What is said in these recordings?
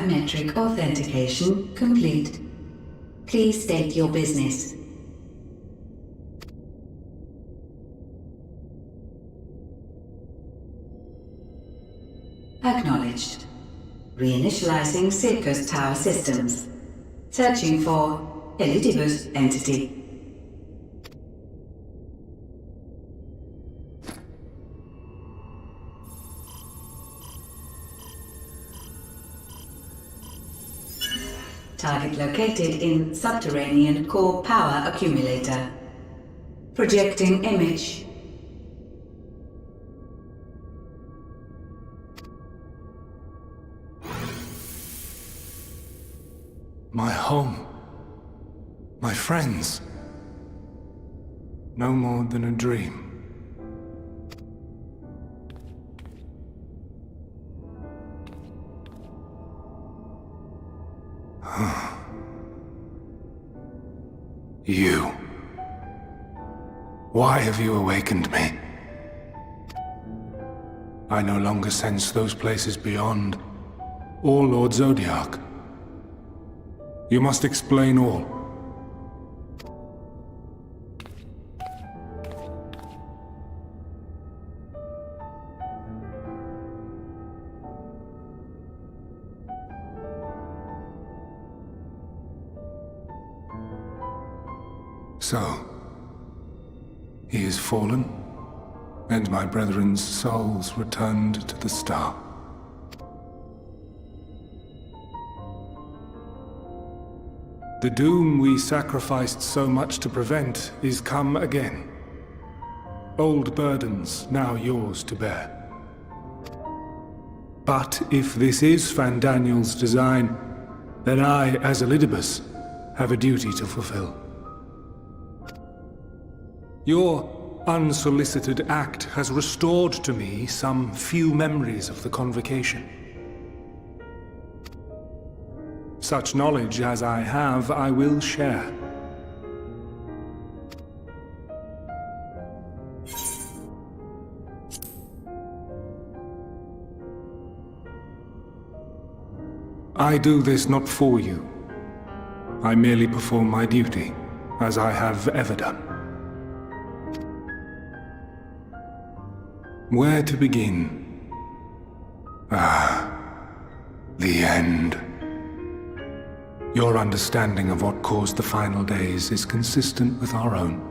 Biometric authentication complete. Please state your business. Acknowledged. Reinitializing Circus Tower systems. Searching for Elidibus entity. Target located in subterranean core power accumulator. Projecting image. My home. My friends. No more than a dream. You. Why have you awakened me? I no longer sense those places beyond, or Lord Zodiac. You must explain all. So, he is fallen, and my brethren's souls returned to the star. The doom we sacrificed so much to prevent is come again. Old burdens now yours to bear. But if this is Fandaniel's design, then I, as Elidibus, have a duty to fulfill. Your unsolicited act has restored to me some few memories of the Convocation. Such knowledge as I have, I will share. I do this not for you. I merely perform my duty, as I have ever done. Where to begin? The end. Your understanding of what caused the final days is consistent with our own.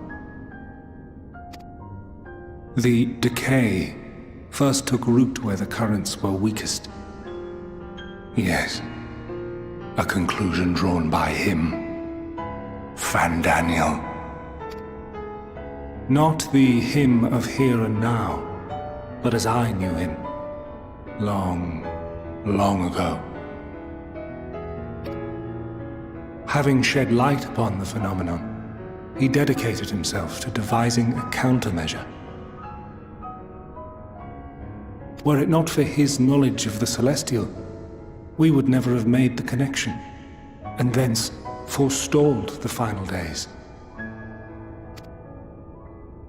The decay first took root where the currents were weakest. Yes, a conclusion drawn by him, Fandaniel. Not the him of here and now, but as I knew him, long, long ago. Having shed light upon the phenomenon, he dedicated himself to devising a countermeasure. Were it not for his knowledge of the Celestial, we would never have made the connection, and thence forestalled the final days.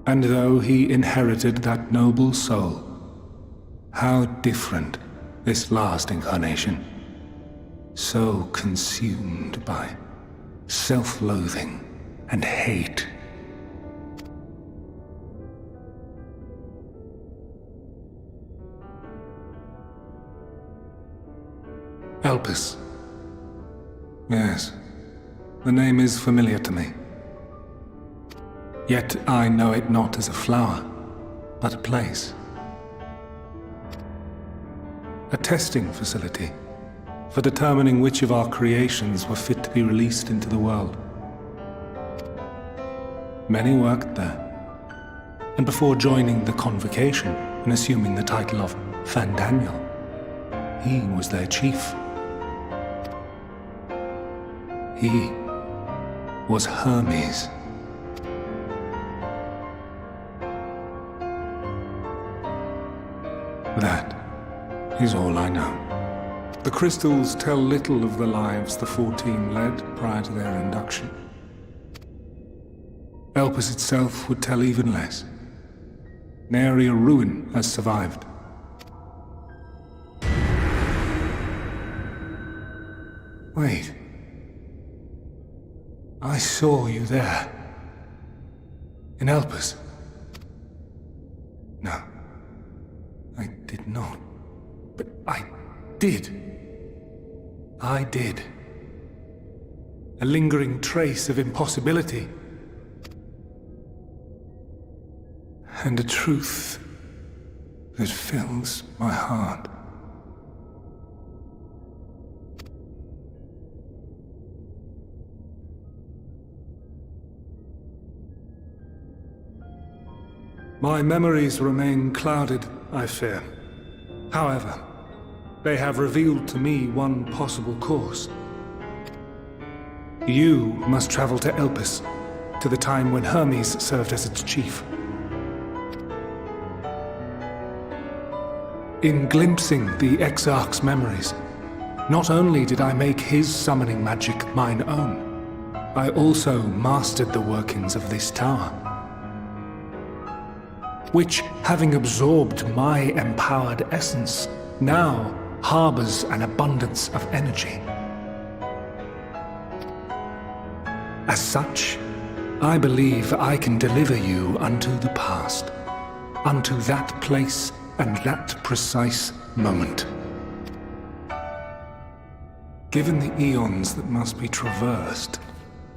And though he inherited that noble soul, how different this last incarnation, so consumed by self-loathing and hate. Elpis. Yes, the name is familiar to me. Yet I know it not as a flower, but a place. A testing facility for determining which of our creations were fit to be released into the world. Many worked there, and before joining the Convocation and assuming the title of Fandaniel, he was their chief. He was Hermes. That is all I know. The crystals tell little of the lives the 14 led prior to their induction. Elpis itself would tell even less. Nary a ruin has survived. Wait. I saw you there. In Elpis. No. I did not. But I did. I did. A lingering trace of impossibility. And a truth that fills my heart. My memories remain clouded, I fear. However, they have revealed to me one possible course. You must travel to Elpis, to the time when Hermes served as its chief. In glimpsing the Exarch's memories, not only did I make his summoning magic mine own, I also mastered the workings of this tower, which, having absorbed my empowered essence, now harbors an abundance of energy. As such, I believe I can deliver you unto the past, unto that place and that precise moment. Given the eons that must be traversed,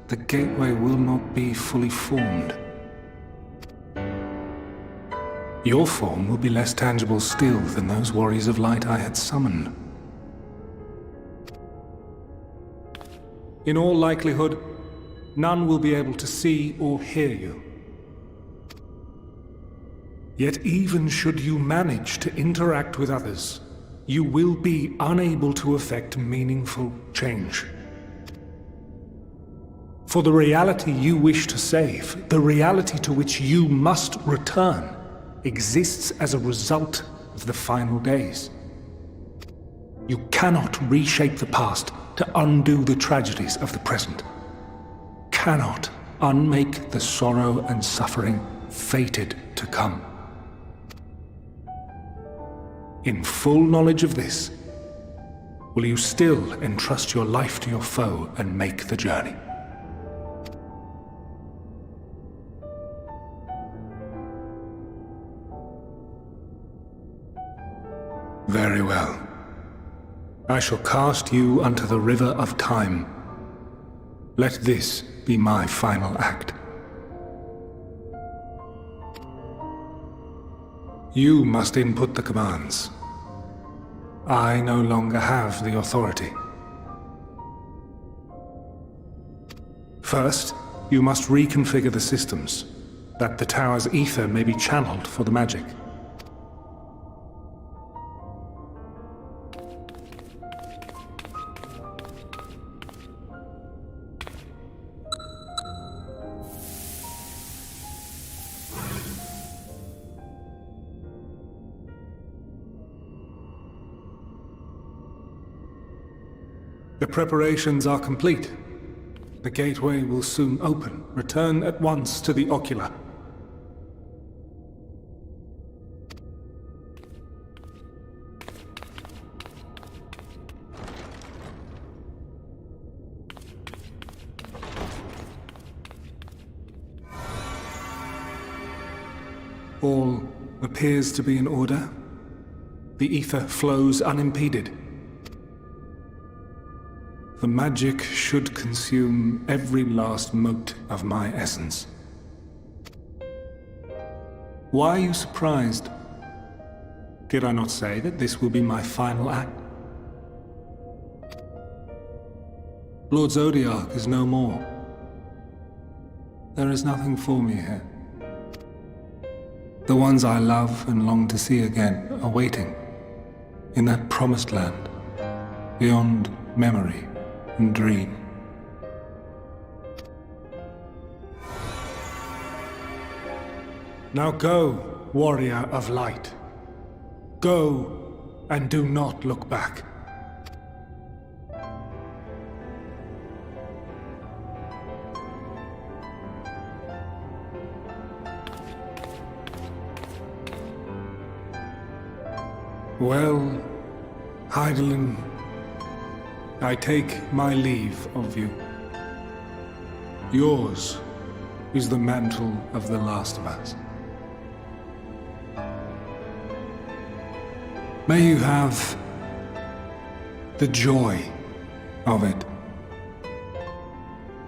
the gateway will not be fully formed. Your form will be less tangible still than those warriors of light I had summoned. In all likelihood, none will be able to see or hear you. Yet even should you manage to interact with others, you will be unable to effect meaningful change. For the reality you wish to save, the reality to which you must return, exists as a result of the final days. You cannot reshape the past to undo the tragedies of the present. Cannot unmake the sorrow and suffering fated to come. In full knowledge of this, will you still entrust your life to your foe and make the journey? Very well. I shall cast you unto the river of time. Let this be my final act. You must input the commands. I no longer have the authority. First, you must reconfigure the systems, that the tower's ether may be channeled for the magic. The preparations are complete. The gateway will soon open. Return at once to the ocular. All appears to be in order. The ether flows unimpeded. The magic should consume every last mote of my essence. Why are you surprised? Did I not say that this will be my final act? Lord Zodiark is no more. There is nothing for me here. The ones I love and long to see again are waiting in that promised land, beyond memory and dream. Now go, warrior of light. Go, and do not look back. Well, Heidelin, I take my leave of you. Yours is the mantle of the last of us. May you have the joy of it,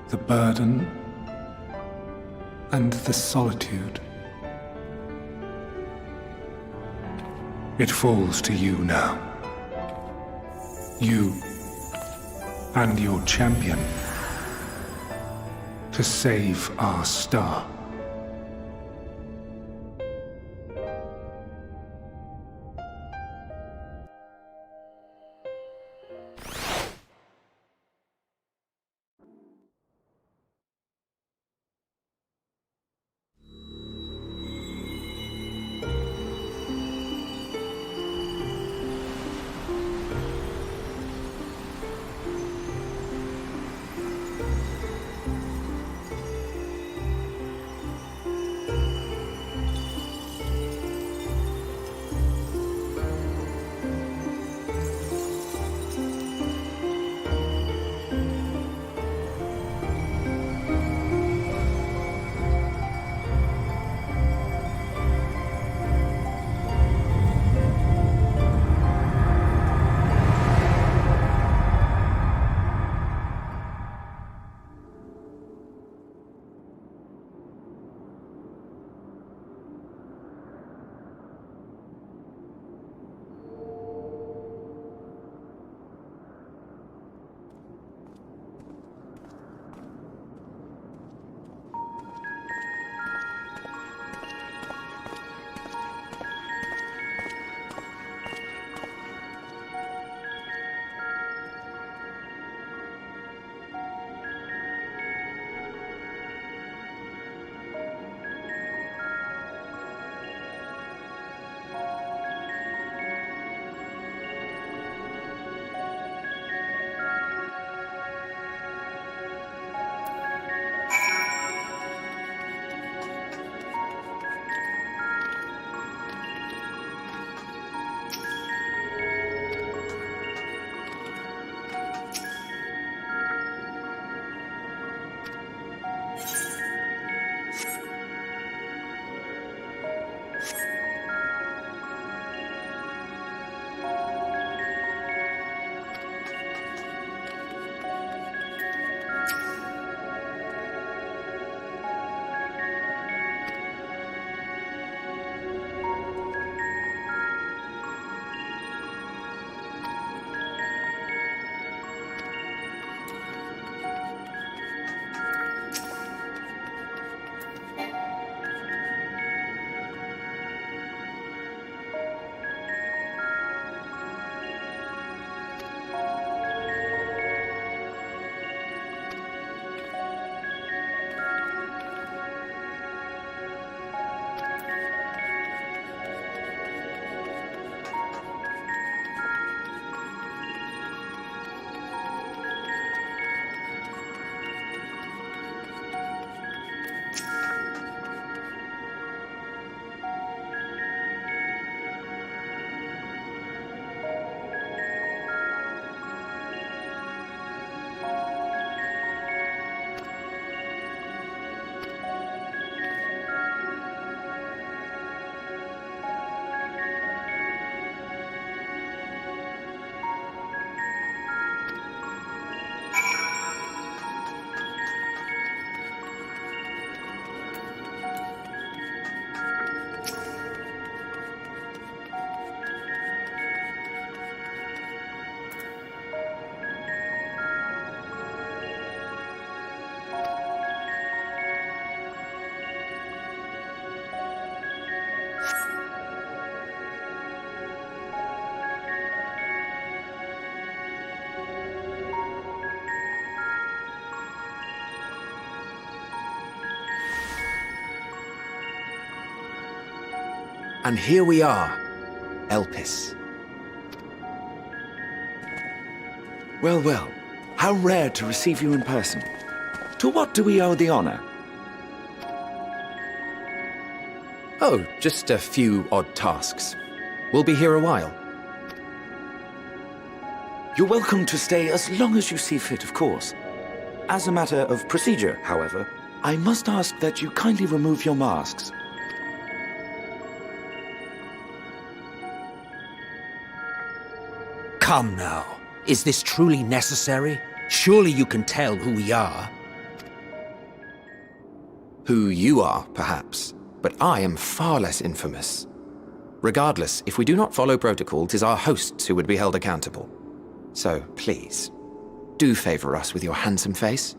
the burden and the solitude. It falls to you now. You and your champion to save our star. And here we are, Elpis. Well, well, how rare to receive you in person. To what do we owe the honor? Oh, just a few odd tasks. We'll be here a while. You're welcome to stay as long as you see fit, of course. As a matter of procedure, however, I must ask that you kindly remove your masks. Come now. Is this truly necessary? Surely you can tell who we are. Who you are, perhaps, but I am far less infamous. Regardless, if we do not follow protocol, 'tis our hosts who would be held accountable. So, please, do favor us with your handsome face.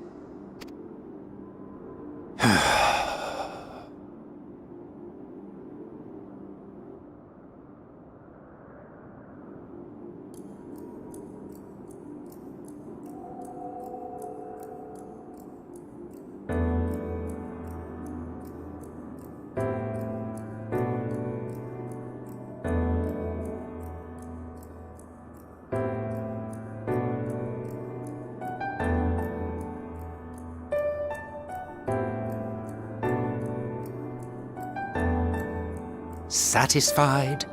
Satisfied?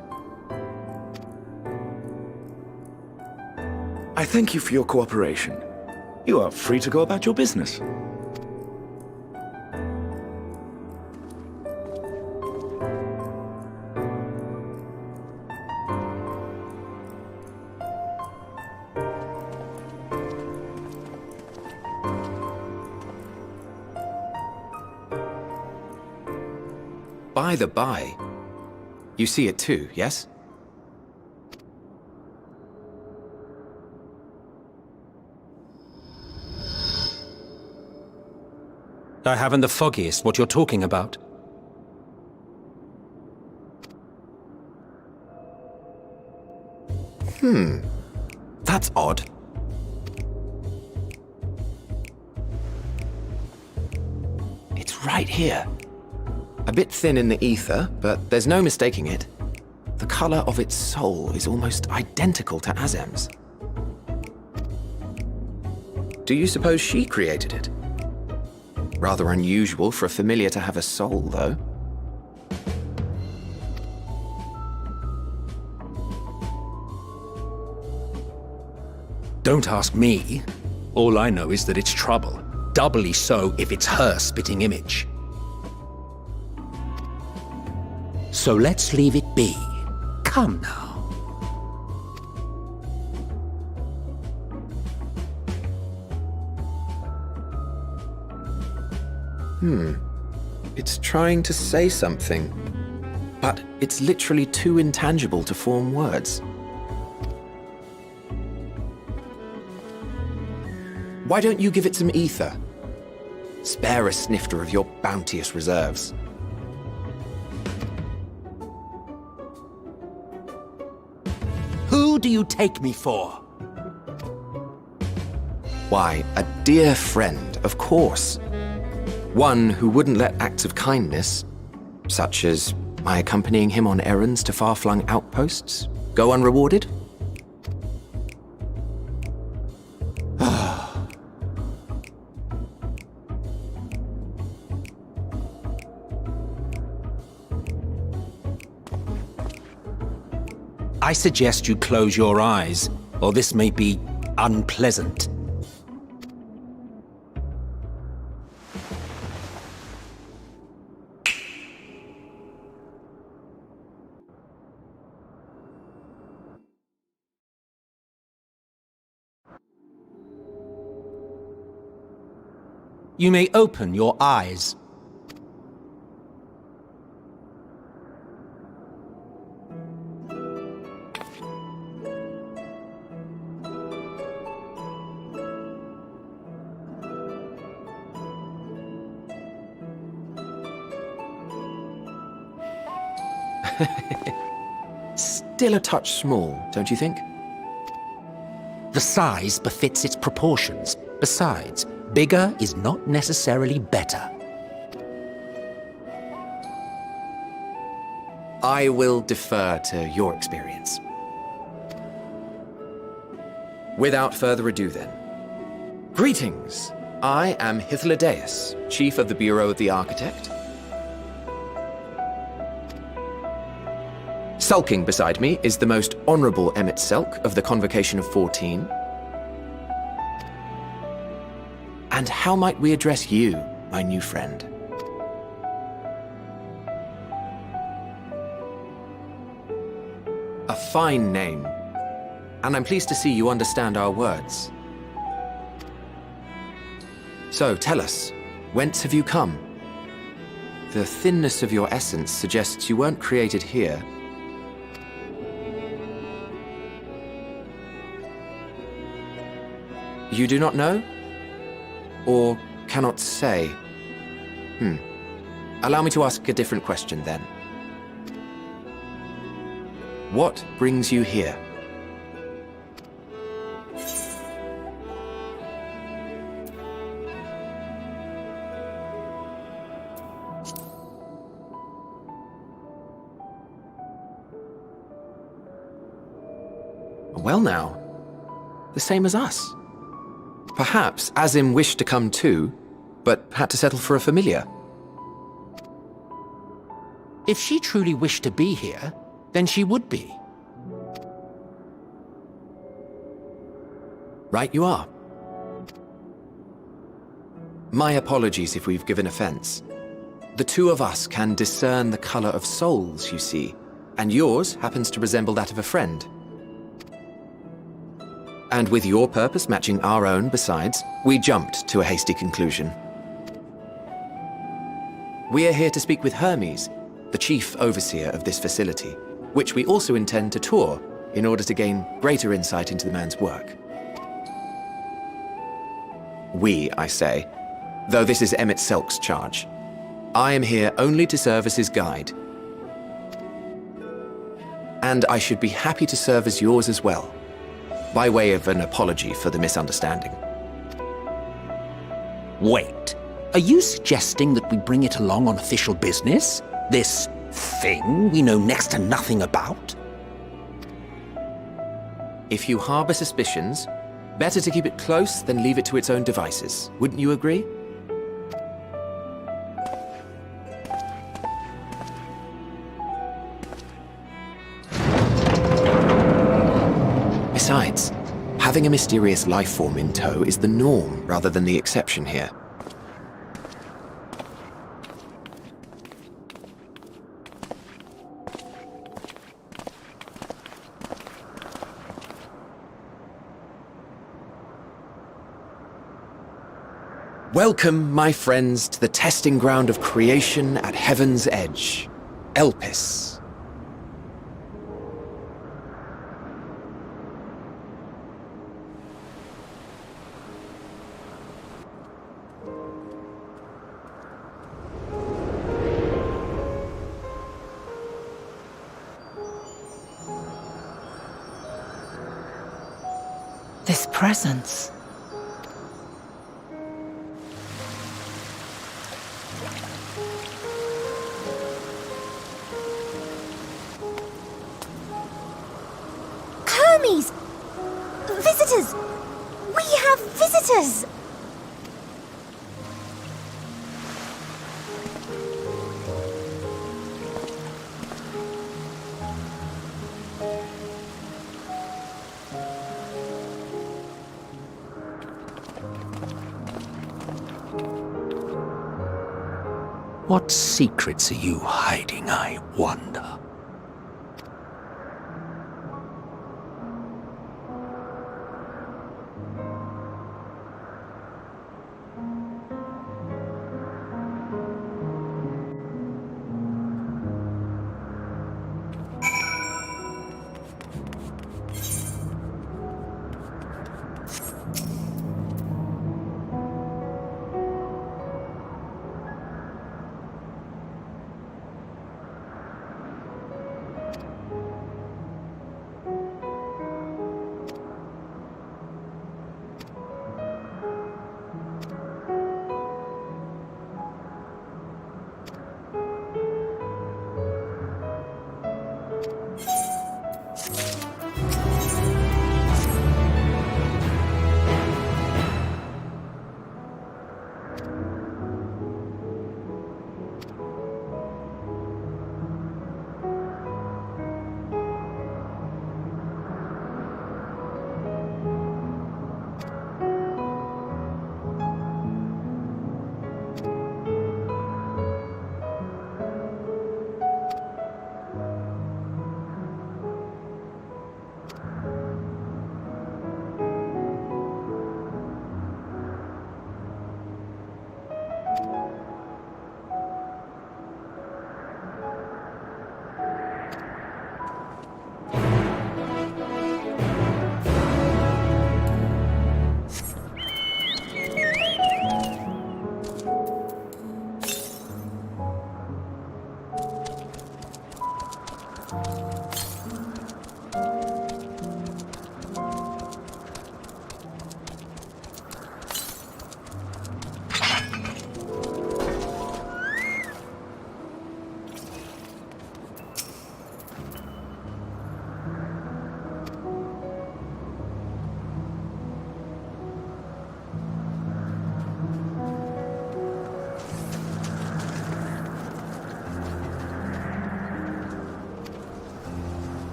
I thank you for your cooperation. You are free to go about your business. By the by, you see it too, yes? I haven't the foggiest what you're talking about. That's odd. It's right here. A bit thin in the ether, but there's no mistaking it. The color of its soul is almost identical to Azem's. Do you suppose she created it? Rather unusual for a familiar to have a soul, though. Don't ask me. All I know is that it's trouble. Doubly so if it's her spitting image. So let's leave it be. Come now. It's trying to say something, but it's literally too intangible to form words. Why don't you give it some ether? Spare a snifter of your bounteous reserves. Who do you take me for? Why, a dear friend, of course. One who wouldn't let acts of kindness, such as my accompanying him on errands to far-flung outposts, go unrewarded? I suggest you close your eyes, or this may be unpleasant. You may open your eyes. Still a touch small, don't you think? The size befits its proportions. Besides, bigger is not necessarily better. I will defer to your experience. Without further ado then. Greetings! I am Hythlodaeus, Chief of the Bureau of the Architect. Sulking beside me is the most honorable Emmett Selk of the Convocation of 14. And how might we address you, my new friend? A fine name. And I'm pleased to see you understand our words. So, tell us, whence have you come? The thinness of your essence suggests you weren't created here. You do not know? Or cannot say? Allow me to ask a different question then. What brings you here? Well now, the same as us. Perhaps Azim wished to come too, but had to settle for a familiar. If she truly wished to be here, then she would be. Right you are. My apologies if we've given offense. The two of us can discern the color of souls, you see, and yours happens to resemble that of a friend. And with your purpose matching our own besides, we jumped to a hasty conclusion. We are here to speak with Hermes, the chief overseer of this facility, which we also intend to tour in order to gain greater insight into the man's work. We, I say, though this is Emmett Selk's charge. I am here only to serve as his guide. And I should be happy to serve as yours as well, by way of an apology for the misunderstanding. Wait, are you suggesting that we bring it along on official business? This thing we know next to nothing about? If you harbor suspicions, better to keep it close than leave it to its own devices. Wouldn't you agree? Besides, having a mysterious life form in tow is the norm rather than the exception here. Welcome, my friends, to the testing ground of creation at Heaven's Edge, Elpis. This presence. Hermes! Visitors! We have visitors! What secrets are you hiding, I wonder?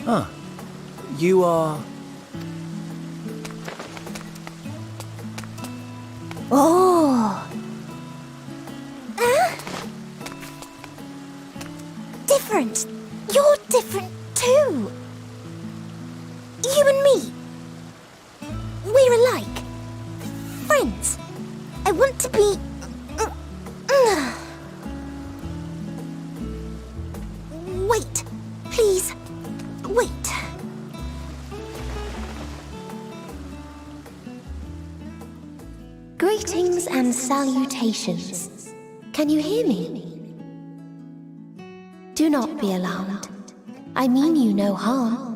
Ah, you are... Oh! Different. You're different too. You and me. We're alike. Friends. I want to be... Wait. Please. Wait. Greetings and salutations. Can you hear me? Do not be alarmed. I mean you no harm.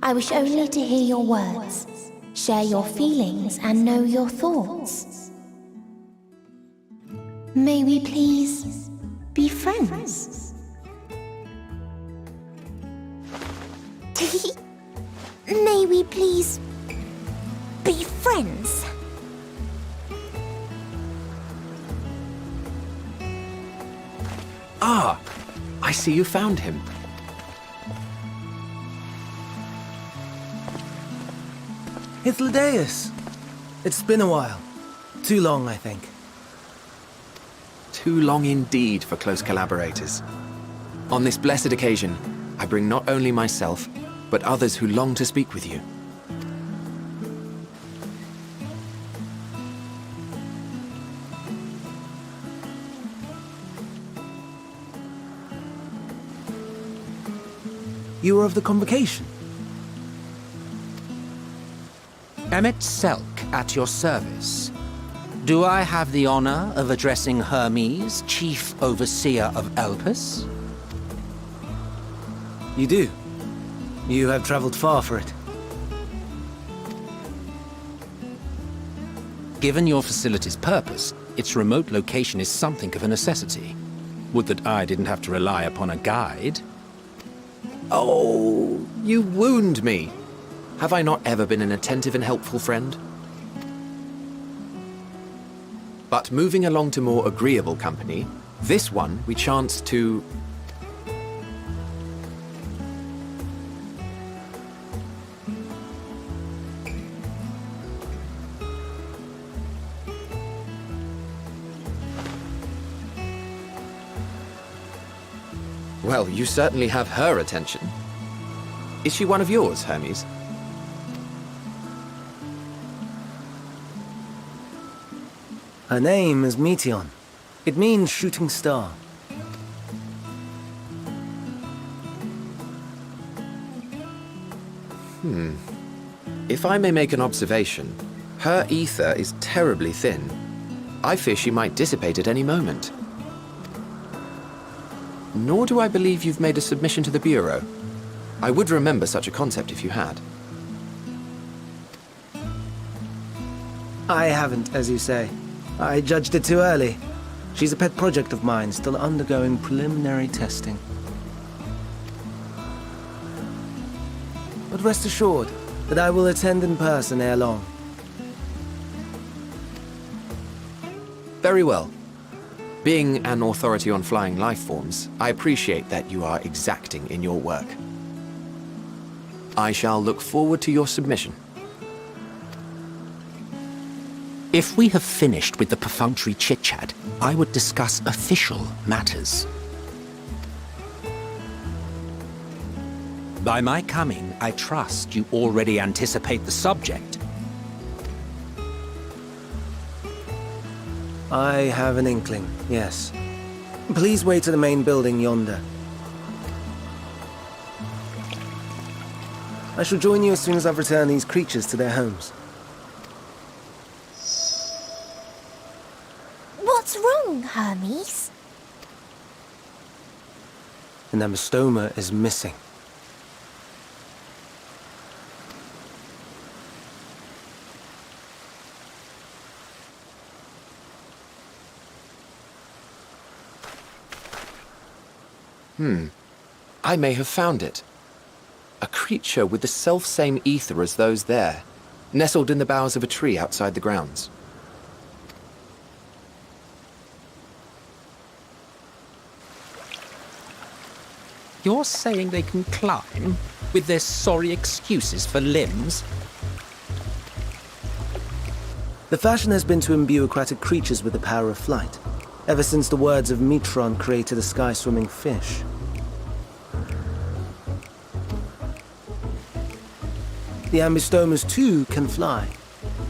I wish only to hear your words, share your feelings, and know your thoughts. May we please be friends? May we please be friends? Ah! I see you found him. Hythlodaeus! It's been a while. Too long, I think. Too long indeed for close collaborators. On this blessed occasion, I bring not only myself, but others who long to speak with you. You were of the convocation? Emmet Selk at your service. Do I have the honor of addressing Hermes, Chief Overseer of Elpis? You do. You have traveled far for it. Given your facility's purpose, its remote location is something of a necessity. Would that I didn't have to rely upon a guide. Oh, you wound me. Have I not ever been an attentive and helpful friend? But moving along to more agreeable company, this one we chanced to... Well, you certainly have her attention. Is she one of yours, Hermes? Her name is Meteon. It means shooting star. If I may make an observation, her ether is terribly thin. I fear she might dissipate at any moment. Nor do I believe you've made a submission to the Bureau. I would remember such a concept if you had. I haven't, as you say. I judged it too early. She's a pet project of mine, still undergoing preliminary testing. But rest assured that I will attend in person ere long. Very well. Being an authority on flying life forms, I appreciate that you are exacting in your work. I shall look forward to your submission. If we have finished with the perfunctory chit-chat, I would discuss official matters. By my coming, I trust you already anticipate the subject. I have an inkling, yes. Please wait to the main building yonder. I shall join you as soon as I've returned these creatures to their homes. What's wrong, Hermes? The Nemostoma is missing. I may have found it. A creature with the self-same ether as those there, nestled in the boughs of a tree outside the grounds. You're saying they can climb with their sorry excuses for limbs? The fashion has been to imbue aquatic creatures with the power of flight, ever since the words of Metron created a sky-swimming fish. The Ambistomas too can fly,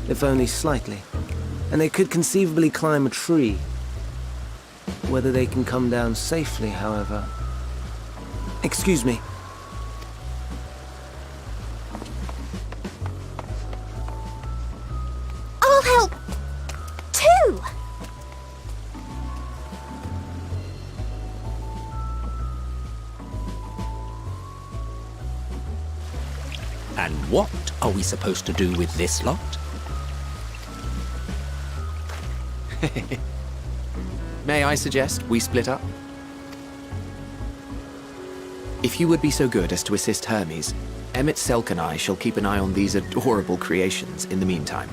if only slightly, and they could conceivably climb a tree. Whether they can come down safely, however... Excuse me. I'll help too! And what are we supposed to do with this lot? May I suggest we split up? If you would be so good as to assist Hermes, Emmett Selk and I shall keep an eye on these adorable creations in the meantime.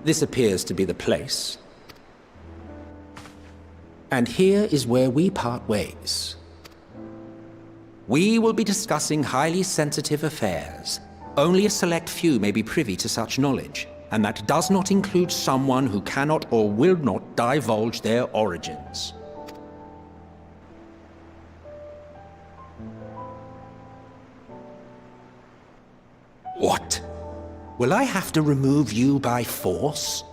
This appears to be the place. And here is where we part ways. We will be discussing highly sensitive affairs. Only a select few may be privy to such knowledge, and that does not include someone who cannot or will not divulge their origins. What? Will I have to remove you by force?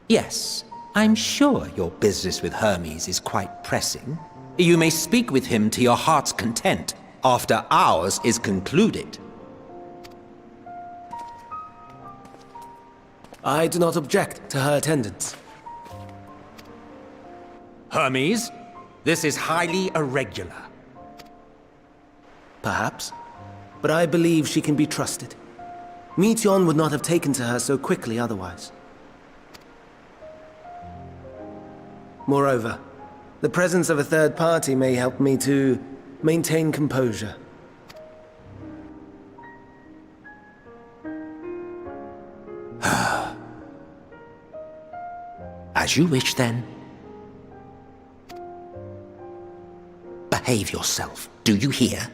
Yes, I'm sure your business with Hermes is quite pressing. You may speak with him to your heart's content after ours is concluded. I do not object to her attendance. Hermes, this is highly irregular. Perhaps, but I believe she can be trusted. Meteion would not have taken to her so quickly otherwise. Moreover, the presence of a third party may help me to maintain composure. As you wish, then. Behave yourself, do you hear?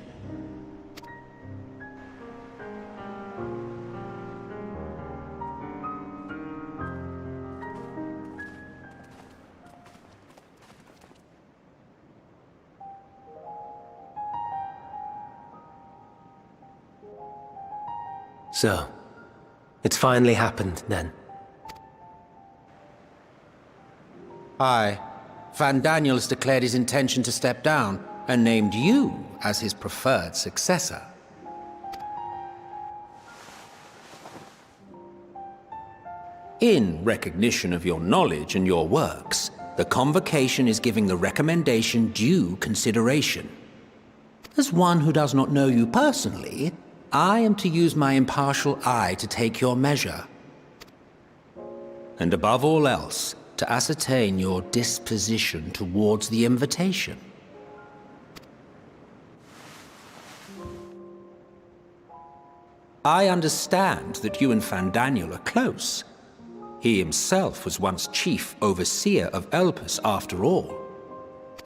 So, it's finally happened, then. Aye. Van Daniel has declared his intention to step down, and named you as his preferred successor. In recognition of your knowledge and your works, the Convocation is giving the recommendation due consideration. As one who does not know you personally, I am to use my impartial eye to take your measure. And above all else, to ascertain your disposition towards the invitation. I understand that you and Van Daniel are close. He himself was once chief overseer of Elpis after all.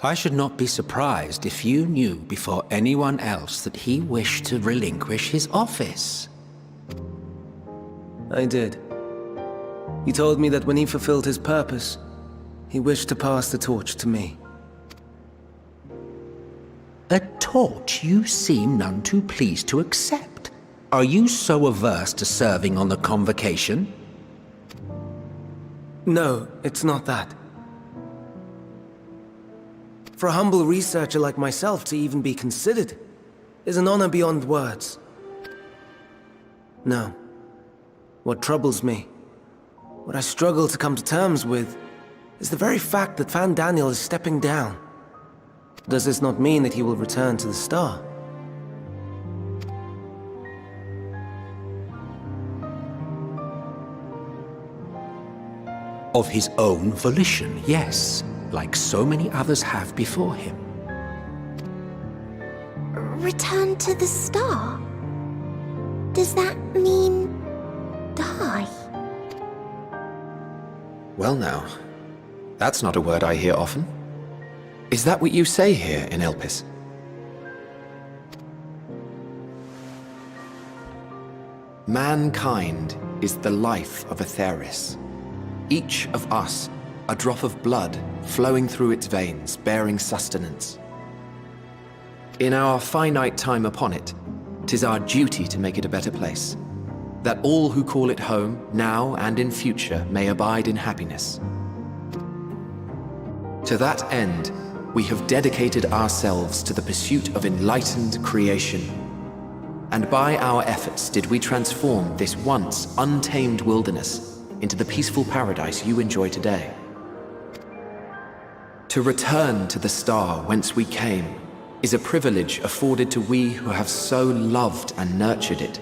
I should not be surprised if you knew before anyone else that he wished to relinquish his office. I did. He told me that when he fulfilled his purpose, he wished to pass the torch to me. A torch you seem none too pleased to accept. Are you so averse to serving on the Convocation? No, it's not that. For a humble researcher like myself to even be considered is an honor beyond words. No. What troubles me, what I struggle to come to terms with, is the very fact that Van Daniel is stepping down. Does this not mean that he will return to the Star? Of his own volition, yes, like so many others have before him. Return to the Star? Does that mean die? Well now, that's not a word I hear often. Is that what you say here in Elpis? Mankind is the life of Atheris. Each of us, a drop of blood flowing through its veins, bearing sustenance. In our finite time upon it, 'tis our duty to make it a better place, that all who call it home, now and in future, may abide in happiness. To that end, we have dedicated ourselves to the pursuit of enlightened creation. And by our efforts did we transform this once untamed wilderness into the peaceful paradise you enjoy today. To return to the Star whence we came is a privilege afforded to we who have so loved and nurtured it.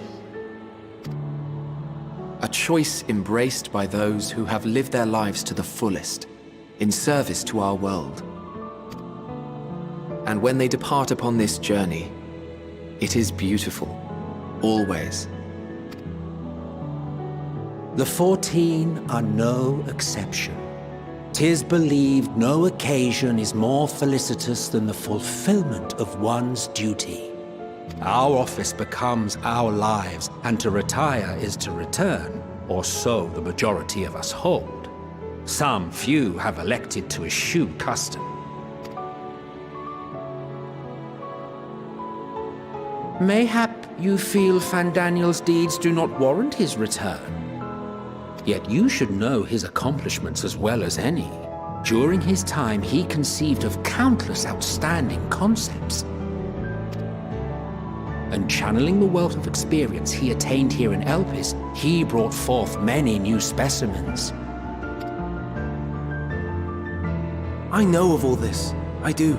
A choice embraced by those who have lived their lives to the fullest, in service to our world. And when they depart upon this journey, it is beautiful, always. The 14 are no exception. 'Tis believed no occasion is more felicitous than the fulfillment of one's duty. Our office becomes our lives, and to retire is to return, or so the majority of us hold. Some few have elected to eschew custom. Mayhap you feel Fandaniel's deeds do not warrant his return. Yet you should know his accomplishments as well as any. During his time, he conceived of countless outstanding concepts. And channeling the wealth of experience he attained here in Elpis, he brought forth many new specimens. I know of all this. I do.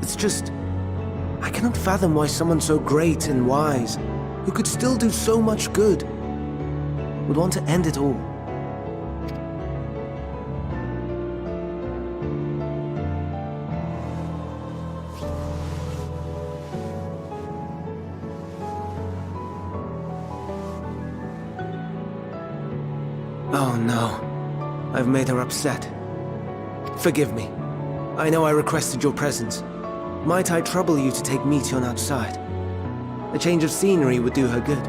It's just, I cannot fathom why someone so great and wise, who could still do so much good, would want to end it all. Oh no, I've made her upset. Forgive me. I know I requested your presence. Might I trouble you to take Meteon outside? A change of scenery would do her good.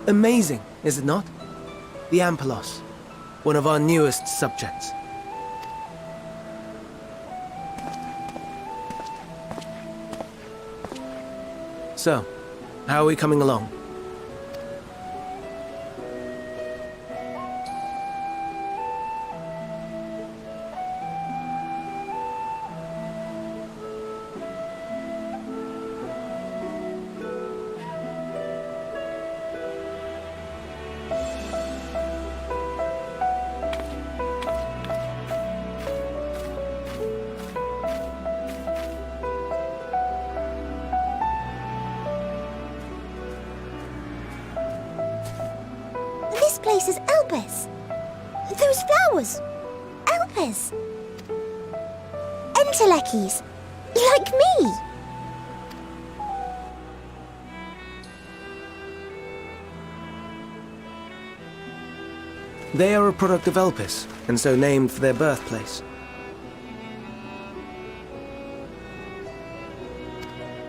Amazing, is it not? The Ampelos, one of our newest subjects. So, how are we coming along? This place is Elpis. Those flowers. Elpis. Entelekis. Like me. They are a product of Elpis, and so named for their birthplace.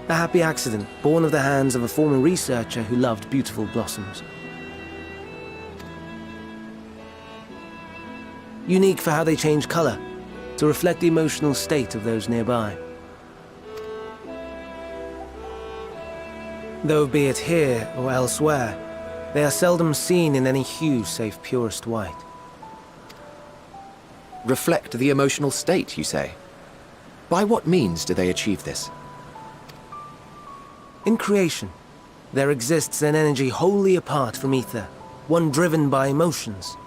A happy accident, born of the hands of a former researcher who loved beautiful blossoms. Unique for how they change color, to reflect the emotional state of those nearby. Though be it here or elsewhere, they are seldom seen in any hue save purest white. Reflect the emotional state, you say? By what means do they achieve this? In creation, there exists an energy wholly apart from ether, one driven by emotions.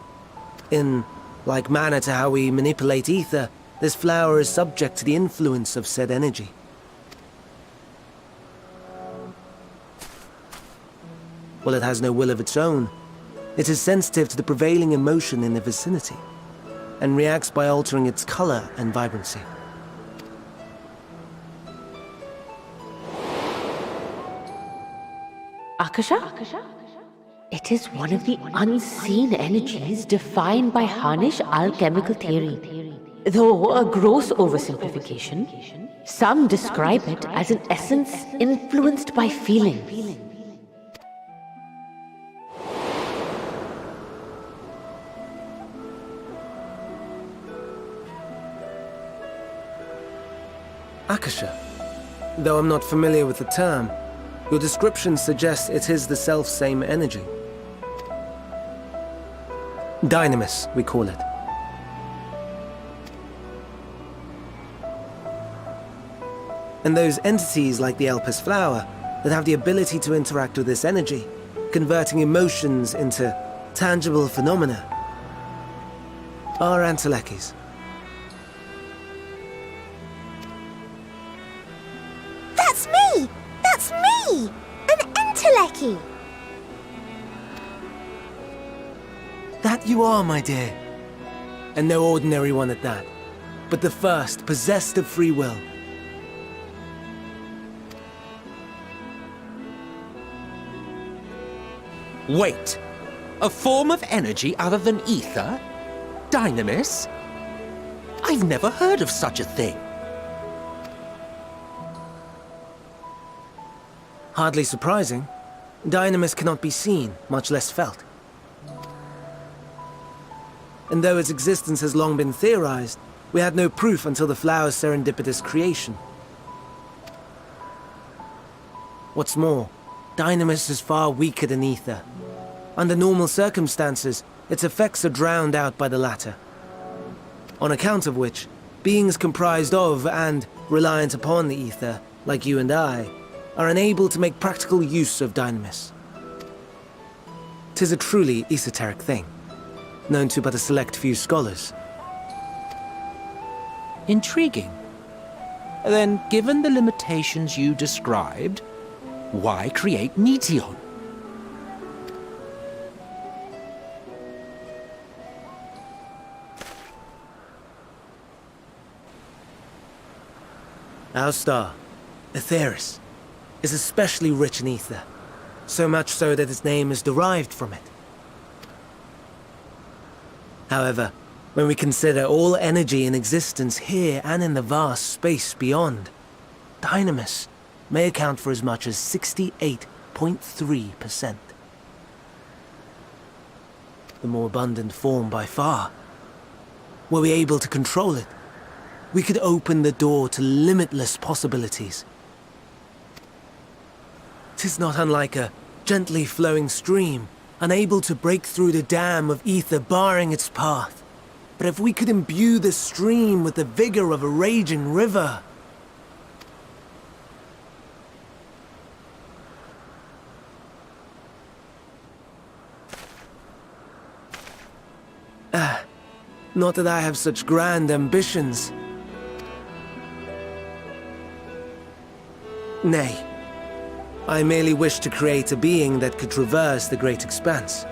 In like manner to how we manipulate ether, this flower is subject to the influence of said energy. While it has no will of its own, it is sensitive to the prevailing emotion in the vicinity, and reacts by altering its color and vibrancy. Akasha? It is one of the unseen energies defined by Harnish alchemical theory. Though a gross oversimplification, some describe it as an essence influenced by feelings. Akasha. Though I'm not familiar with the term, your description suggests it is the self-same energy. Dynamis, we call it. And those entities like the Elpis flower that have the ability to interact with this energy, converting emotions into tangible phenomena, are Entelekis. That's me! That's me! An Enteleki! That you are, my dear. And no ordinary one at that, but the first possessed of free will. Wait! A form of energy other than ether? Dynamis? I've never heard of such a thing. Hardly surprising. Dynamis cannot be seen, much less felt. And though its existence has long been theorized, we had no proof until the flower's serendipitous creation. What's more, Dynamis is far weaker than ether. Under normal circumstances, its effects are drowned out by the latter. On account of which, beings comprised of and reliant upon the ether, like you and I, are unable to make practical use of Dynamis. 'Tis a truly esoteric thing, known to but a select few scholars. Intriguing. Then, given the limitations you described, why create Meteon? Our star, Aetheris, is especially rich in ether, so much so that its name is derived from it. However, when we consider all energy in existence here and in the vast space beyond, Dynamis may account for as much as 68.3%. the more abundant form by far. Were we able to control it, we could open the door to limitless possibilities. 'Tis not unlike a gently flowing stream, unable to break through the dam of ether barring its path. But if we could imbue the stream with the vigor of a raging river... Not that I have such grand ambitions. Nay, I merely wish to create a being that could traverse the great expanse.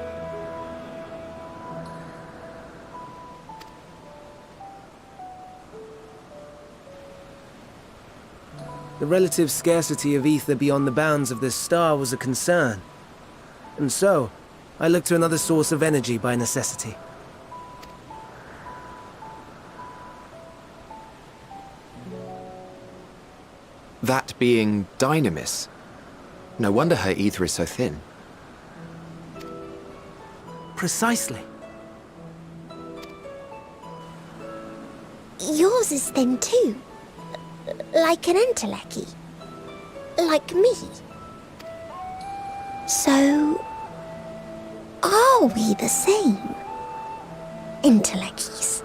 The relative scarcity of ether beyond the bounds of this star was a concern. And so, I looked to another source of energy by necessity. That being Dynamis. No wonder her ether is so thin. Precisely. Yours is thin too. Like an entelechy. Like me. So... are we the same? Entelecchies.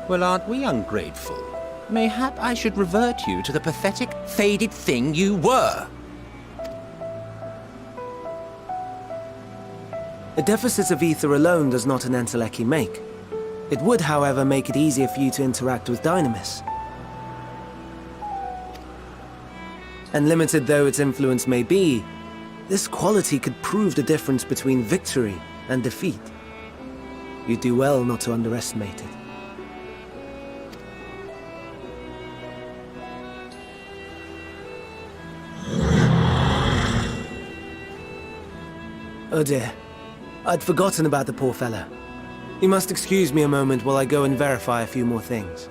Well, aren't we ungrateful? Mayhap I should revert you to the pathetic, faded thing you were. A deficit of ether alone does not an entelechy make. It would, however, make it easier for you to interact with Dynamis. And limited though its influence may be, this quality could prove the difference between victory and defeat. You do well not to underestimate it. Oh dear. I'd forgotten about the poor fellow. You must excuse me a moment while I go and verify a few more things.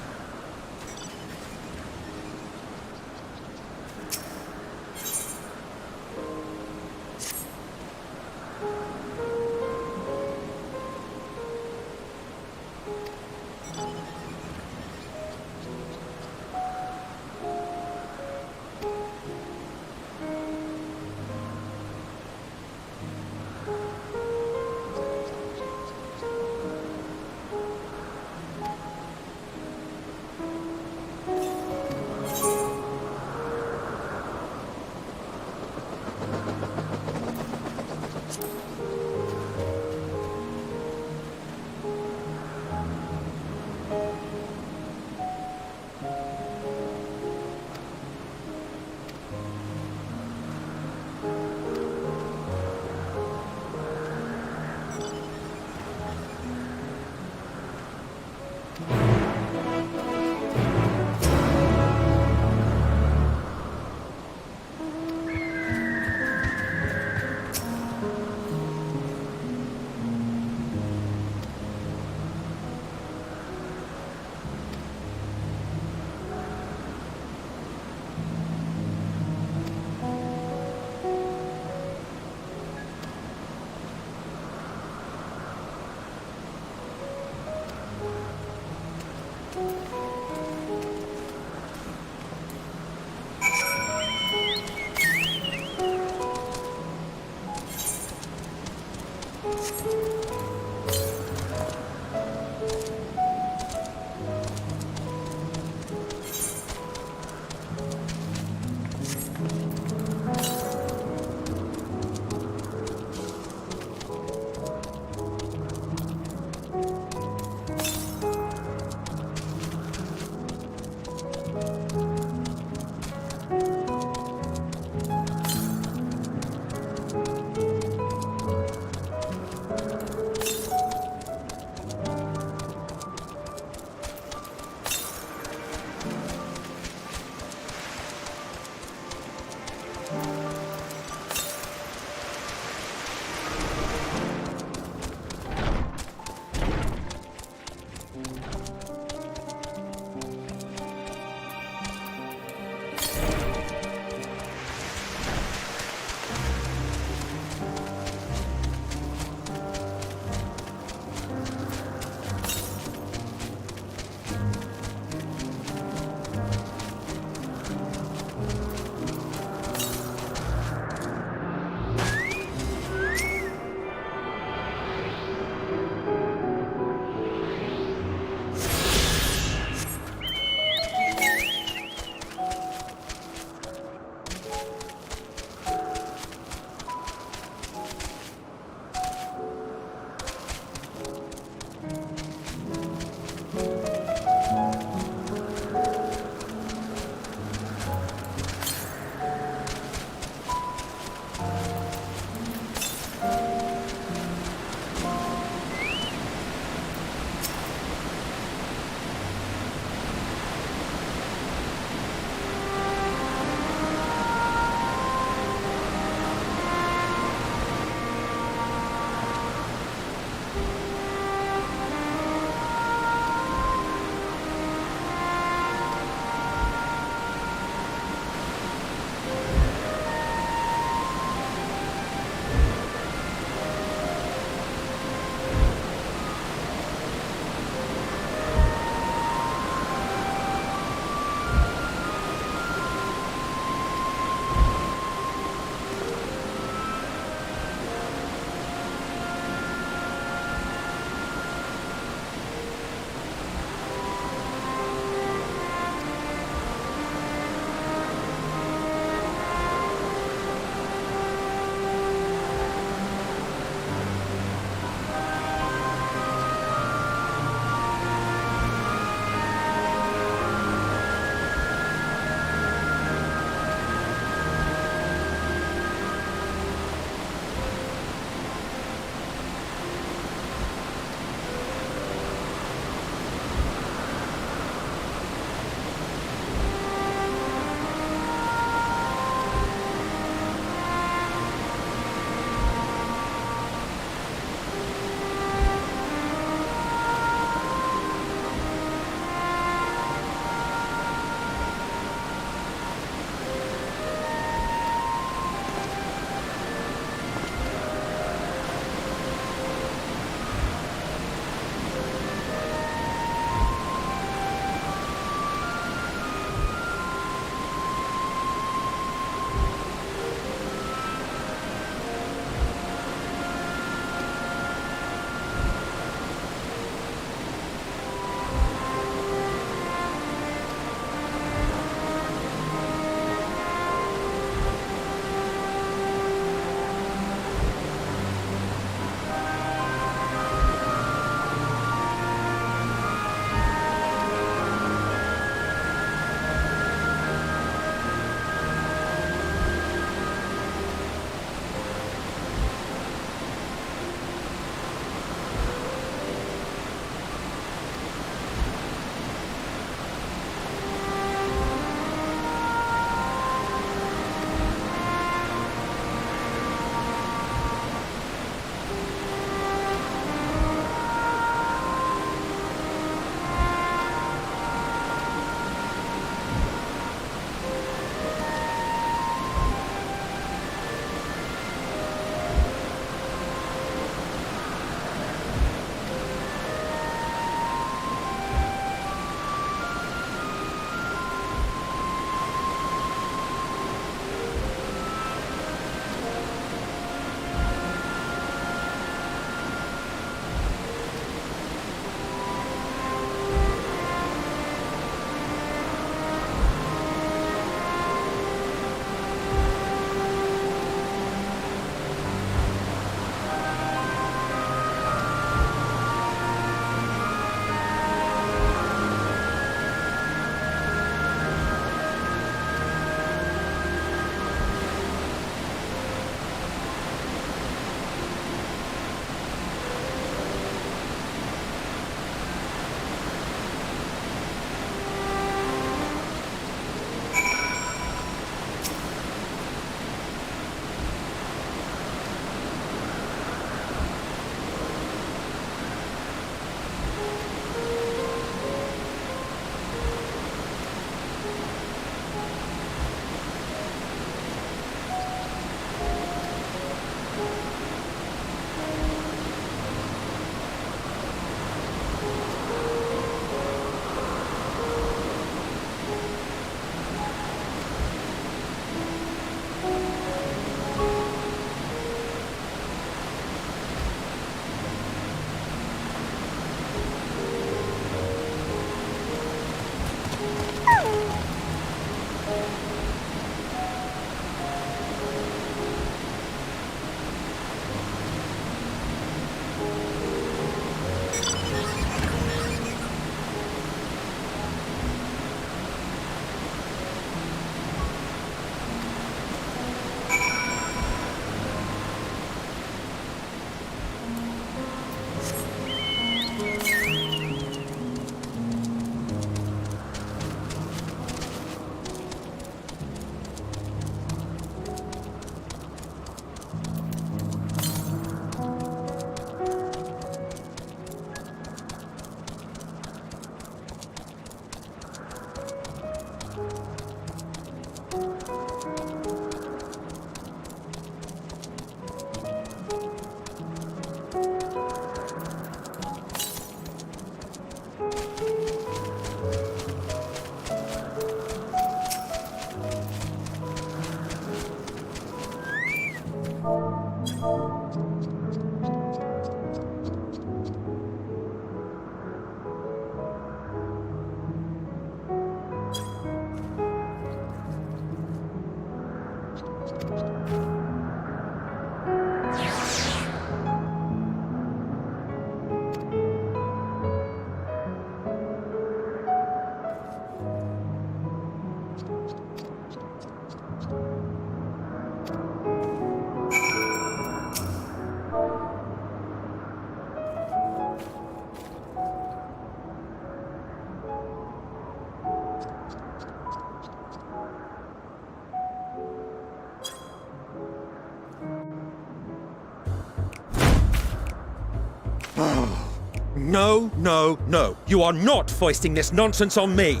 No, no, no. You are not foisting this nonsense on me.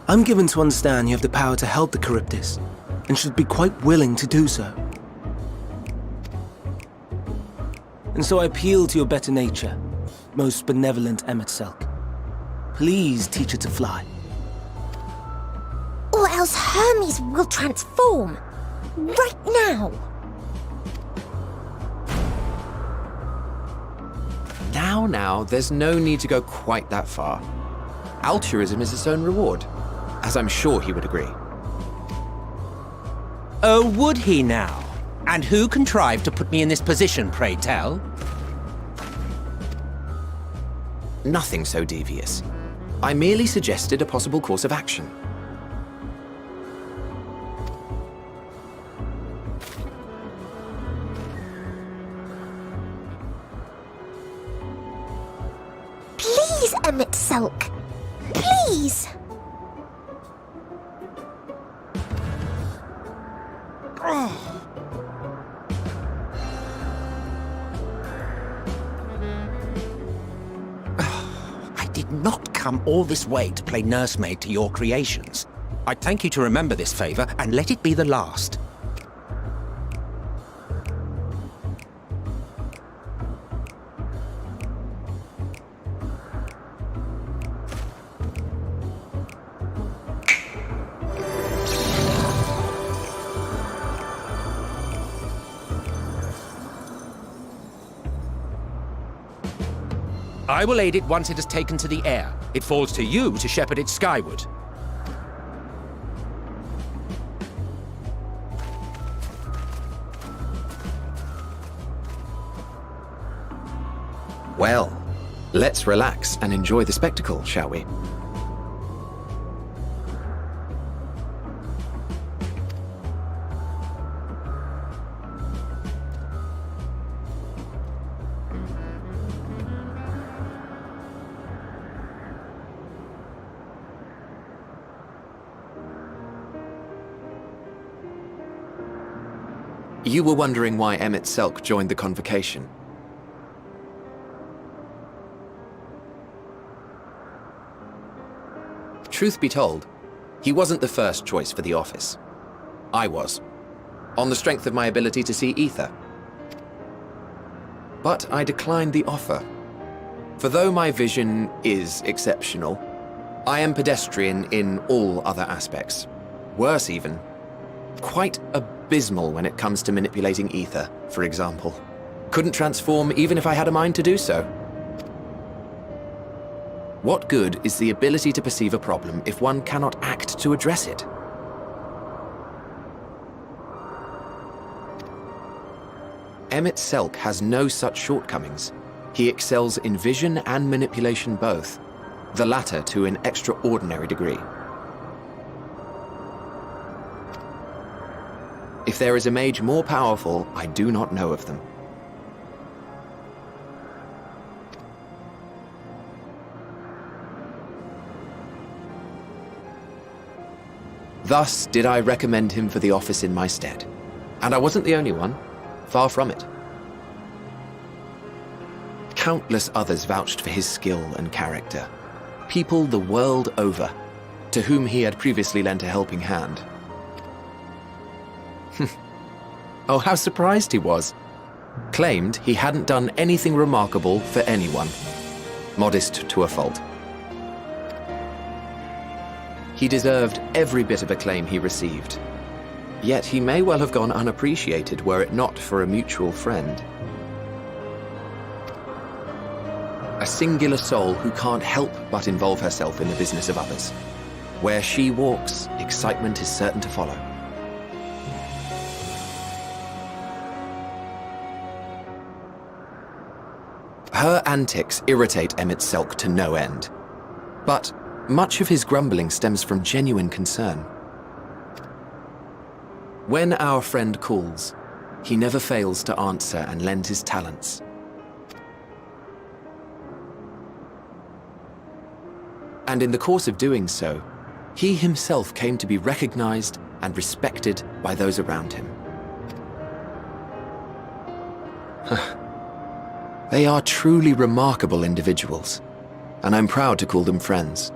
I'm given to understand you have the power to help the Charybdis, and should be quite willing to do so. And so I appeal to your better nature, most benevolent Emet-Selch. Please teach her to fly. Or else Hermes will transform. Right now. Now, there's no need to go quite that far. Altruism is its own reward, as I'm sure he would agree. Oh, would he now? And who contrived to put me in this position, pray tell? Nothing so devious. I merely suggested a possible course of action. Please, Emet-Selch. Please. I did not come all this way to play nursemaid to your creations. I'd thank you to remember this favor and let it be the last. I will aid it once it has taken to the air. It falls to you to shepherd it skyward. Well, let's relax and enjoy the spectacle, shall we? You were wondering why Emet-Selch joined the convocation. Truth be told, he wasn't the first choice for the office. I was, on the strength of my ability to see ether. But I declined the offer. For though my vision is exceptional, I am pedestrian in all other aspects. Worse even, quite abysmal when it comes to manipulating ether, for example. Couldn't transform even if I had a mind to do so. What good is the ability to perceive a problem if one cannot act to address it? Emet-Selch has no such shortcomings. He excels in vision and manipulation both, the latter to an extraordinary degree. If there is a mage more powerful, I do not know of them. Thus did I recommend him for the office in my stead. And I wasn't the only one. Far from it. Countless others vouched for his skill and character. People the world over, to whom he had previously lent a helping hand. Oh, how surprised he was. Claimed he hadn't done anything remarkable for anyone. Modest to a fault. He deserved every bit of acclaim he received. Yet he may well have gone unappreciated were it not for a mutual friend. A singular soul who can't help but involve herself in the business of others. Where she walks, excitement is certain to follow. Her antics irritate Emet-Selch to no end. But much of his grumbling stems from genuine concern. When our friend calls, he never fails to answer and lend his talents. And in the course of doing so, he himself came to be recognized and respected by those around him. They are truly remarkable individuals, and I'm proud to call them friends.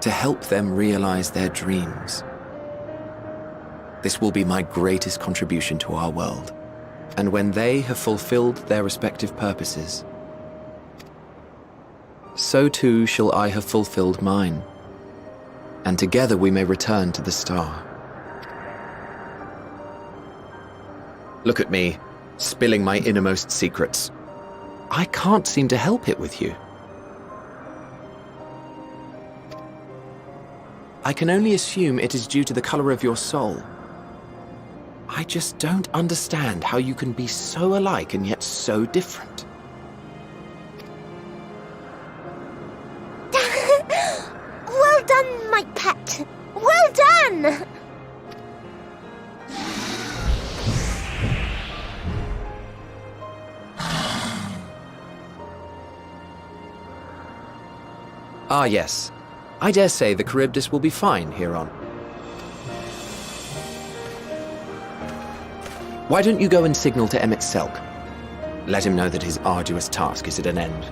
To help them realize their dreams. This will be my greatest contribution to our world. And when they have fulfilled their respective purposes, so too shall I have fulfilled mine. And together we may return to the star. Look at me, spilling my innermost secrets. I can't seem to help it with you. I can only assume it is due to the color of your soul. I just don't understand how you can be so alike and yet so different. Well done, my pet. Well done! Ah, yes. I dare say the Charybdis will be fine here on. Why don't you go and signal to Emmett Selk? Let him know that his arduous task is at an end.